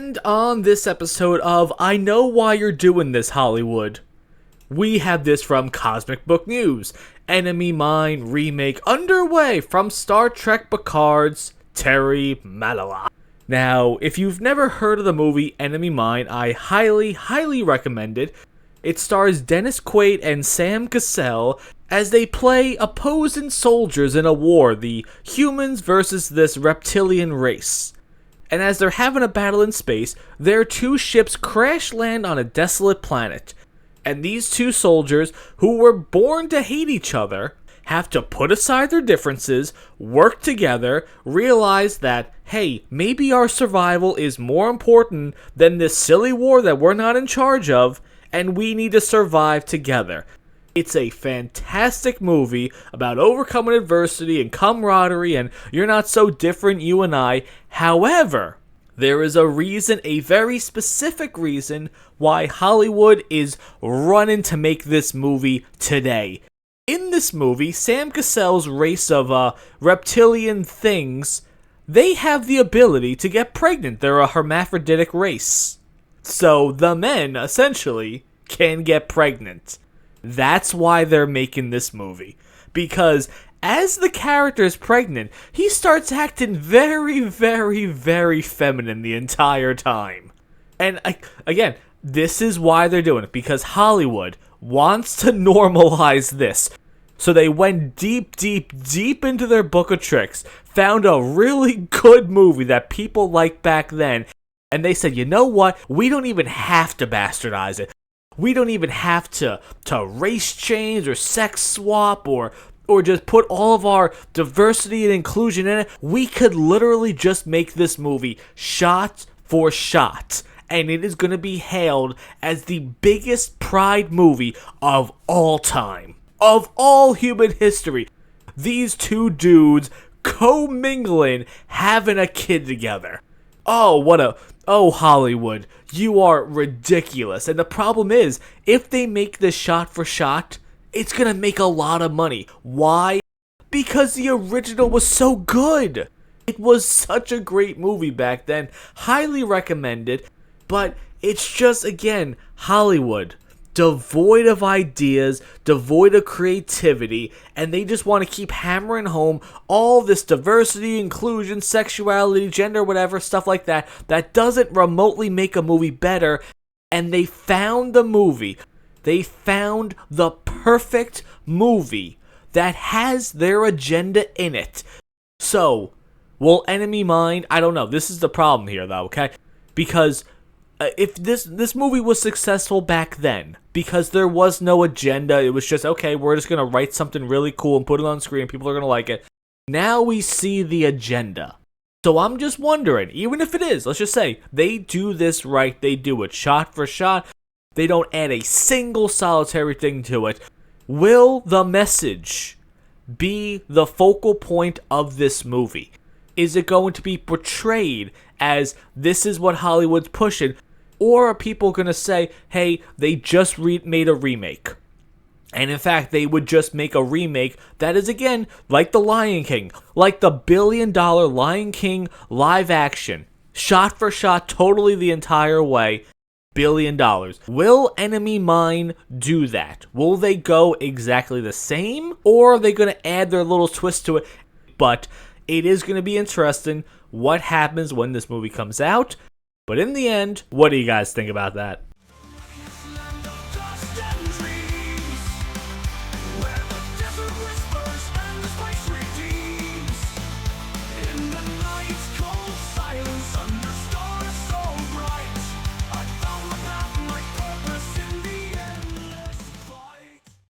And on this episode of I Know Why You're Doing This, Hollywood, we have this from Cosmic Book News. Enemy Mine remake underway from Star Trek Picard's Terry Matalas. Now, if you've never heard of the movie Enemy Mine, I highly recommend it. It stars Dennis Quaid and Sam Cassell as they play opposing soldiers in a war, the humans versus this reptilian race. And as they're having a battle in space, their two ships crash land on a desolate planet. And these two soldiers, who were born to hate each other, have to put aside their differences, work together, realize that, hey, maybe our survival is more important than this silly war that we're not in charge of, and we need to survive together. It's a fantastic movie about overcoming adversity and camaraderie and you're not so different, you and I. However, there is a reason, a very specific reason, why Hollywood is running to make this movie today. In this movie, Sam Cassell's race of reptilian things, they have the ability to get pregnant. They're a hermaphroditic race. So the men, essentially, can get pregnant. That's why they're making this movie. Because as the character is pregnant, he starts acting very feminine the entire time. And again, this is why they're doing it. Because Hollywood wants to normalize this. So they went deep into their book of tricks, found a really good movie that people liked back then, and they said, you know what? We don't even have to bastardize it. We don't even have to race change or sex swap or just put all of our diversity and inclusion in it. We could literally just make this movie shot for shot. And it is going to be hailed as the biggest pride movie of all time. Of all human history. These two dudes co-mingling, having a kid together. Oh, Hollywood, you are ridiculous. And the problem is, if they make this shot for shot, it's gonna make a lot of money. Why? Because the original was so good. It was such a great movie back then. Highly recommended. But it's just, again, Hollywood. Devoid of ideas, devoid of creativity, and they just want to keep hammering home all this diversity, inclusion, sexuality, gender, whatever, stuff like that, that doesn't remotely make a movie better, and they found the movie. They found the perfect movie that has their agenda in it. So, will Enemy Mine? I don't know. This is the problem here, though, okay? Because if this movie was successful back then, because there was no agenda, it was just, okay, we're just going to write something really cool and put it on screen, people are going to like it. Now we see the agenda. So I'm just wondering, even if it is, let's just say, they do this right, they do it shot for shot, they don't add a single solitary thing to it, will the message be the focal point of this movie? Is it going to be portrayed as this is what Hollywood's pushing? Or are people going to say, hey, they just made a remake? And in fact, they would just make a remake that is, again, like The Lion King. Like the $1 billion Lion King live action. Shot for shot, totally the entire way. $1 billion. Will Enemy Mine do that? Will they go exactly the same? Or are they going to add their little twist to it? But it is going to be interesting what happens when this movie comes out. But in the end, what do you guys think about that?